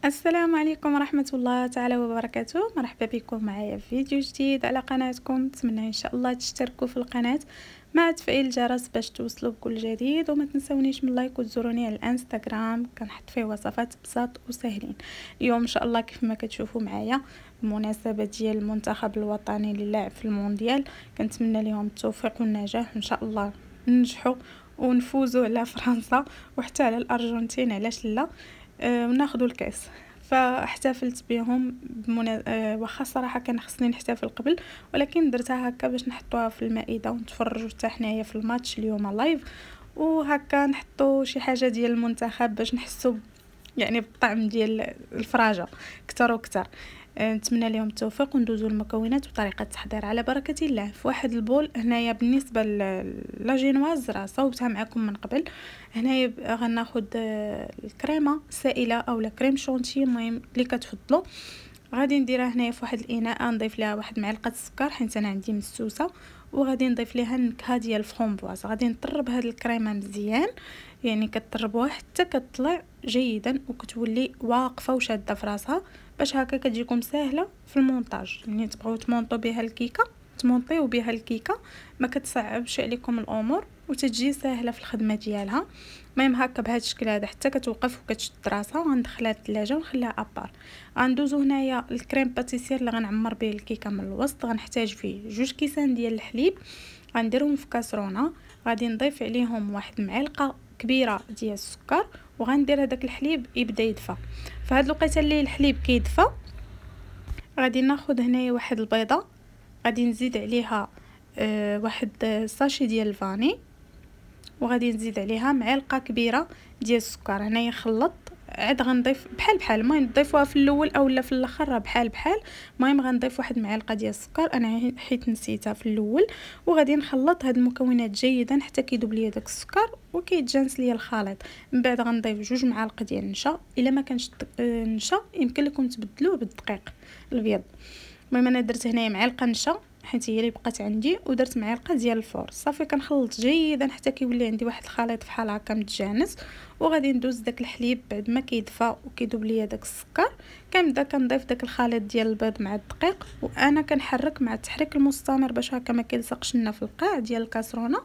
السلام عليكم ورحمة الله تعالى وبركاته. مرحبا بكم معايا في فيديو جديد على قناتكم. نتمنى ان شاء الله تشتركوا في القناة مع تفعيل الجرس باش توصلوا بكل جديد، وما تنسونيش من لايك وتزوروني على الانستغرام، كنحط فيه وصفات بساط وسهلين. اليوم ان شاء الله كيف ما كتشوفوا معايا بمناسبة ديال المنتخب الوطني للعب في المونديال، كنتمنى لهم التوفيق والنجاح وان شاء الله ننجحوا ونفوزوا على فرنسا وحتى على الارجنتين، علاش لا، وناخذوا الكاس. فاحتفلت بهم واخا صراحه كان خصني نحتفل قبل، ولكن درتها هكا باش نحطوها في المائده ونتفرجوا حتى حنايا في الماتش اليوم لايف، وهكا نحطوا شي حاجه ديال المنتخب باش نحسوا يعني بالطعم ديال الفراجه كتر وكتر. نتمنى لهم التوفيق وندوزوا المكونات وطريقه التحضير على بركه الله. في واحد البول هنايا بالنسبه لا جينواز راه صوبتها معكم من قبل. هنايا غناخذ الكريمه سائله او لا كريم شونتي، المهم اللي كتفضلوا. غادي نديرها هنايا في واحد الاناء، نضيف لها واحد معلقه السكر حيت انا عندي مسوسه، وغادي نضيف لها النكهه ديال الفرomboise. غادي نطرب هاد الكريمه مزيان، يعني كتطربوها حتى كتطلع جيدا وكتولي واقفه وشاده في راسها، باش هكا كتجيكم سهله في المونتاج. يعني تبغيو تمونطو بها الكيكه تمونطيو بها الكيكه، ما كتصعبش عليكم الامور وتجي سهله في الخدمه ديالها. المهم هكا بهذا الشكل هذا حتى كتوقف وكتشد راسها، وغندخلها للثلاجه ونخليها ابار. غندوزو هنايا الكريم باتيسير اللي غنعمر به الكيكه من الوسط. غنحتاج فيه 2 كيسان ديال الحليب، غنديرهم في كاسرونه، غادي نضيف عليهم واحد معلقه كبيره ديال السكر، وغندير هذاك الحليب يبدا يدفى. فهاد الوقيته اللي الحليب كيدفى غادي ناخذ هنايا واحد البيضه، غادي نزيد عليها واحد ساشي ديال الفاني، وغادي نزيد عليها معلقه كبيره ديال السكر. هنايا خلط عاد غنضيف بحال المهم تضيفوها في الاول اولا في الاخر راه بحال. المهم غنضيف واحد معلقه ديال السكر، انا حيت نسيتها في الاول. وغادي نخلط هاد المكونات جيدا حتى كيذوب ليا داك السكر وكيتجانس ليا الخليط. من بعد غنضيف 2 معالق ديال النشا، الا ما كانش النشا يمكن لكم تبدلوه بالدقيق الابيض. المهم انا درت هنايا معلقه نشا حيت هي اللي بقات عندي، ودرت معلقه ديال الفور. صافي كنخلط جيدا حتى كيولي عندي واحد الخليط فحال هكا متجانس. وغادي ندوز داك الحليب بعد ما كيدفى وكيذوب ليا داك السكر، كنبدا كنضيف داك الخليط ديال البيض مع الدقيق، وانا كنحرك مع التحريك المستمر باش هكا ما كيلصقش لنا في القاع ديال الكاسرونه،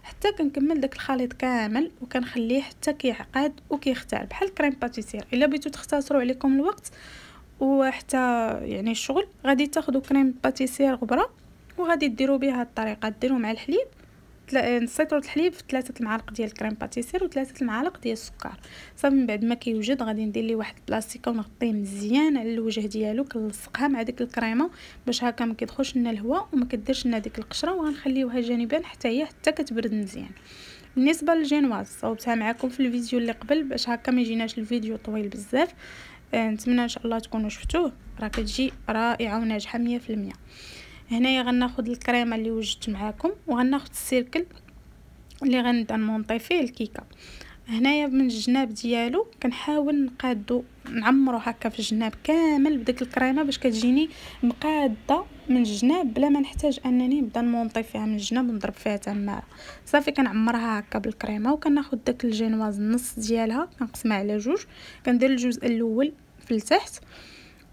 حتى كنكمل داك الخليط كامل وكنخليه حتى كيعقد وكيختار بحال كريم باتيسير. الا بغيتو تختصروا عليكم الوقت وحتى يعني الشغل، غادي تاخذوا كريم باتيسير غبره وغادي ديروا بها الطريقه، ديروا مع الحليب نص لتر الحليب في 3 المعالق ديال الكريم باتيسير و3 المعالق ديال السكر. صافي من بعد ما كيوجد غادي ندير ليه واحد البلاستيكه ونغطيه مزيان على الوجه ديالو، كنلصقها مع ديك الكريمه باش هكا ما كيدخلش لنا الهواء وما كديرش لنا ديك القشره، وغنخليوها جانبا حتى هي حتى كتبرد مزيان. بالنسبه للجينواز صوبتها معكم في الفيديو اللي قبل باش هكا ما يجيناش الفيديو طويل بزاف. نتمنى ان شاء الله تكونوا شفتوه، راه كتجي رائعه وناجحه 100%. هنايا غناخذ الكريمه اللي وجدت معاكم، وغناخذ السيركل اللي غنبدا نمونطي فيه الكيكه. هنايا من الجناب ديالو كنحاول نقادو نعمرو هكا في الجناب كامل بديك الكريمه باش كتجيني مقاده من الجناب بلا ما نحتاج انني نبدا نمونطي فيها من الجناب ونضرب فيها تماره. صافي كنعمرها هكا بالكريمه، وكناخذ داك الجينواز النص ديالها كنقسمها على 2، كندير الجزء الاول في التحت،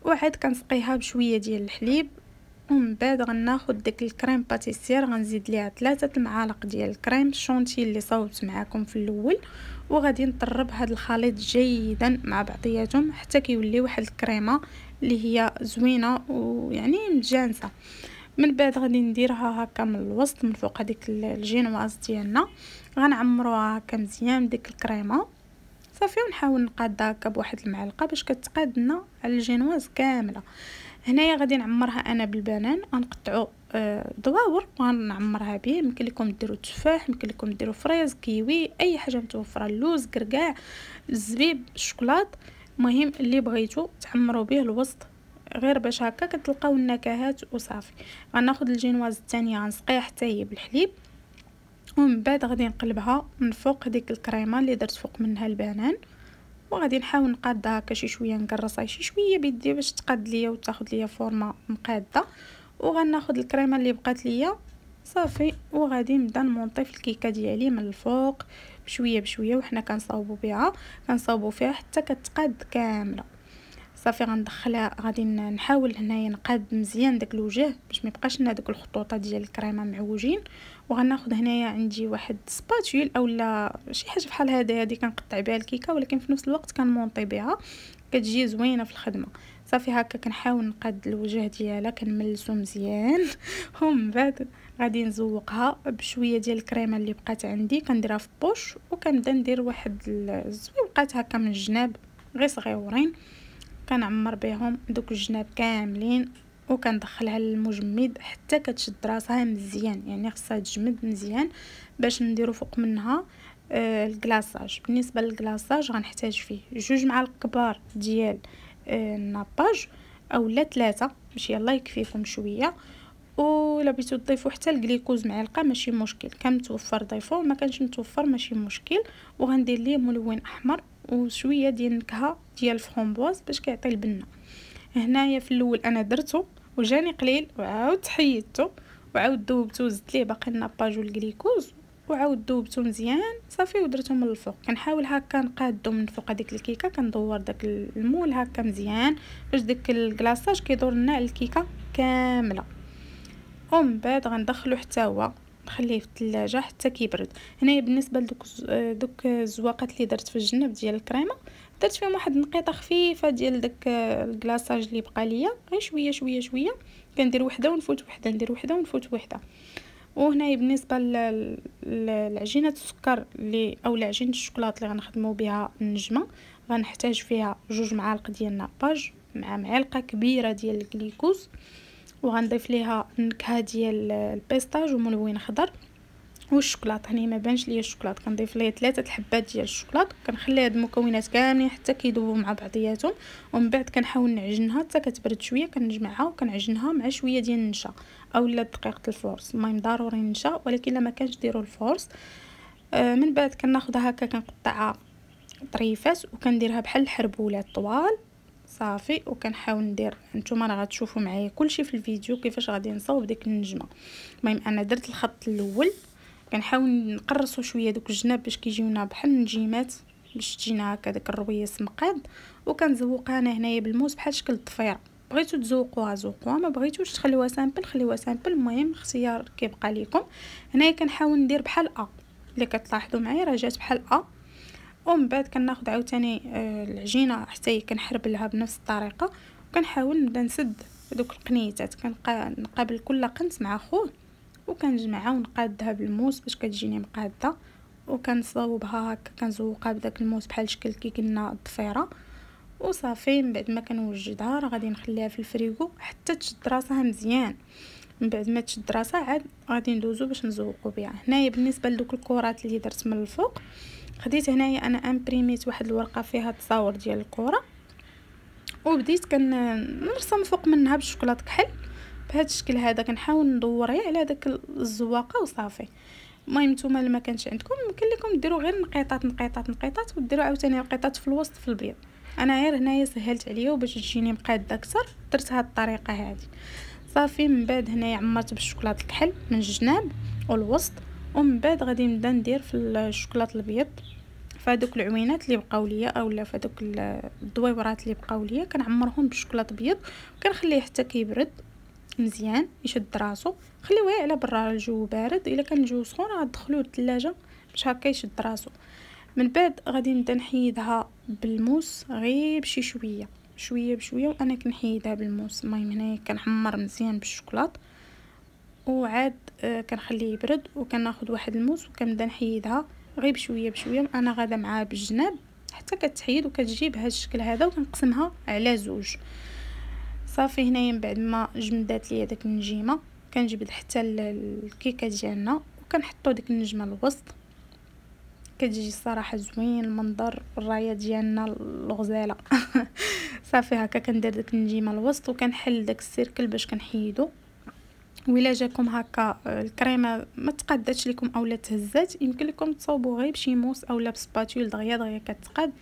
وعاد كنسقيها بشويه ديال الحليب. ومن بعد غناخذ داك الكريم باتيسير غنزيد ليها 3 المعالق ديال الكريم شونتي اللي صوبت معكم في الاول، وغادي نطرب هاد الخليط جيدا مع بعضياتهم حتى كيولي واحد الكريمه اللي هي زوينه ويعني متجانسه. من بعد غادي نديرها هكا من الوسط من فوق هذيك الجينواز ديالنا، غنعمروها هكا مزيان بديك الكريمه. صافي ونحاول نقادها هكا بواحد المعلقه باش كتقاد لنا على الجينواز كامله. هنايا غادي نعمرها انا بالبنان، غنقطعو دواور وغنعمرها به. يمكن لكم ديروا تفاح، يمكن لكم ديروا فريز، كيوي، اي حاجه متوفره، اللوز، كركاع، الزبيب، الشوكولات، المهم اللي بغيتو تعمروا به الوسط غير باش هكا كتلقاو النكهات وصافي. غناخذ الجينواز الثانيه غنسقيها حتى هي بالحليب، ومن بعد غادي نقلبها من فوق ديك الكريمه اللي درت فوق منها البنان، وغادي نحاول نقادها هكا شي شويه، نقرصها شي شويه بيدي باش تقاد ليا وتاخذ ليا فورمه مقاده. وغناخذ الكريمه اللي بقات ليا صافي، وغادي نبدا نمونطي في الكيكه ديالي من الفوق بشويه بشويه، وحنا كنصاوبوا فيها حتى كتقاد كامله. صافي غندخلها، غادي نحاول هنايا نقاد مزيان داك الوجه باش ما يبقاش لنا داك الخطوطات ديال الكريمه معوجين. وغناخذ هنايا عندي واحد سباتول اولا شي حاجه بحال هذه كنقطع بها الكيكه، ولكن في نفس الوقت كنمونطي بها، كتجي زوينه في الخدمه. صافي هكا كنحاول نقاد الوجه ديالها، كنملسو مزيان ومن بعد غادي نزوقها بشويه ديال الكريمه اللي بقات عندي، كنديرها في بوش وكنبدا ندير واحد الزويقات هكا من الجناب غير صغيورين، كنعمر بهم دوك الجناب كاملين وكندخلها للمجمد حتى كتشد راسها مزيان، يعني خصها تجمد مزيان باش نديرو فوق منها الكلاصاج. بالنسبه للكلاصاج غنحتاج فيه 2 معالق كبار ديال الناباج اولا 3 باش يلا يكفيكم شويه، ولا بغيتو تضيفوا حتى الجليكوز معلقه ماشي مشكل، كان متوفر ضيفوه، ما كانش متوفر ماشي مشكل. وغندير ليه ملون احمر وشويه ديال النكهه ديال الفرomboise باش كيعطي البنه. هنايا في الاول انا درته وجاني قليل وعاود حيدته وعاود ذوبته وزدت ليه باقي الناباج والجليكوز وعاود ذوبته مزيان صافي ودرته من الفوق. كنحاول هكا نقادو من فوق هذيك الكيكه، كندور داك المول هكا مزيان باش داك الكلاصاج كيدور لنا على الكيكه كامله. ومن بعد غندخلو حتى هو نخليه في الثلاجه حتى كيبرد. هنايا بالنسبه لدوك الزواقات اللي درت في الجنب ديال الكريمه، درت فيهم واحد النقيطه خفيفه ديال داك الكلاصاج اللي بقى ليا، غير شويه شويه شويه، كندير وحده ونفوت وحده، ندير وحده ونفوت وحده. وهنايا بالنسبه لعجينه السكر اللي او عجينه الشوكولاط اللي غنخدموا بها النجمه، غنحتاج فيها 2 معالق ديال الناباج مع معلقه كبيره ديال الجليكوز، وغنضيف ليها النكهه ديال البيستاج وملون خضر والشوكولاط. هنا ما بانش ليا الشوكولاط، كنضيف ليه 3 حبات ديال الشوكولاط، كنخلي هاد المكونات كاملين حتى كيذوبوا مع بعضياتهم. ومن بعد كنحاول نعجنها حتى كتبرد شويه، كنجمعها وكنعجنها مع شويه ديال النشا اولا دقيقه الفورس. المهم ضروري النشا، ولكن الا ما كانش ديروا الفورس. من بعد كناخذها هكا كنقطعها طريفات وكنديرها بحال الحربولات طوال صافي. وكنحاول ندير، نتوما راه غتشوفوا معايا كلشي في الفيديو كيفاش غادي نصاوب ديك النجمه. المهم انا درت الخط الاول، كنحاول نقرصوا شويه دوك الجناب باش كيجيونا بحال النجيمات باش تجينا هكا داك الرويس مقاد. وكنزوقها انا هنايا بالموس بحال شكل الضفيره، بغيتو تزوقوها زوقوها، ما بغيتوش تخليوها سامبل خليوها سامبل، المهم اختيار كيبقى ليكم. هنايا كنحاول ندير بحال اللي كتلاحظوا معايا راه جات بحال ومن بعد كناخذ عاوتاني العجينه حتى هي كنحربلها بنفس الطريقه، وكنحاول نبدا نسد دوك القنيتات، كنقابل كل قنت مع خوه وكنجمعها ونقادها بالموس باش كتجيني مقاده، وكنصاوبها هكا كنزوقها بداك الموس بحال شكل كي قلنا الضفيره. وصافي من بعد ما كنوجدها راه غادي نخليها في الفريغو حتى تشد راسها مزيان. من بعد ما تشد راسها عاد غادي ندوزو باش نزوقو بها. هنايا بالنسبه لدوك الكرات اللي درت من الفوق، خديت هنايا انا امبريميت واحد الورقه فيها تصاور ديال الكره، وبديت كنرسم فوق منها بالشوكولاط كحل بهذا الشكل هذا، كنحاول ندوريه على داك الزواقه وصافي. المهم نتوما لما كانش عندكم يمكن لكم ديروا غير نقيطات نقيطات نقيطات، وديروا عاوتاني نقيطات في الوسط في البيض. انا غير هنايا سهلت عليا وباش تجيني مقاده اكثر درت هاد الطريقه هذه صافي. من بعد هنايا عمرت بالشوكولاط الكحل من الجناب والوسط، ومن بعد غادي نبدا ندير في الشوكولاط الابيض فهادوك العوينات اللي بقاو ليا اولا فهادوك الدويورات اللي بقاو ليا، كنعمرهم بالشوكولاط ابيض وكنخليه حتى كيبرد مزيان يشد راسو. خليوه على برا الجو بارد، الا كان الجو سخون غتدخلوه للثلاجه باش هكا يشد راسو. من بعد غادي نبدا نحيدها بالموس غير بشي شويه شويه بشويه، وانا كنحيدها بالموس. المهم هنايا كنحمر مزيان بالشوكولاط وعاد كنخليه يبرد، وكناخذ واحد الموس وكنبدا نحيدها غير بشويه بشويه، انا غادا معاها بالجناب حتى كتحيد وكتجي بهذا الشكل هذا، وكنقسمها على 2 صافي. هنايا من بعد ما جمدات ليا داك النجيمه كنجبد حتى الكيكه ديالنا وكنحطوا ديك النجمه الوسط، كتجي الصراحه زوين المنظر، الرايه ديالنا الغزاله صافي هكا كندير داك النجيمه الوسط وكنحل داك السيركل باش كنحيدو. وإلا جاكم هكا الكريمه ما تقاداتش لكم اولا تهزات، يمكن لكم تصاوبوا غير بشي موس اولا بسباتول دغيا كتقاد،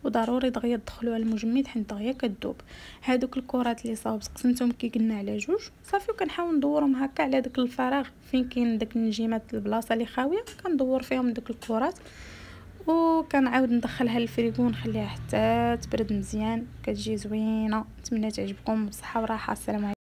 وضروري دغيا تدخلوها المجمد حيت دغيا كتذوب. هادوك الكرات اللي صاوبت قسمتهم كي قلنا على 2 صافي، وكنحاول ندورهم هكا على داك الفراغ فين كاين داك النجيمات البلاصه اللي خاويه، كندور فيهم داك الكرات وكنعاود ندخلها للفريغو ونخليها حتى تبرد مزيان. كتجي زوينه، نتمنى تعجبكم. بصحه وراحه. السلام عليكم.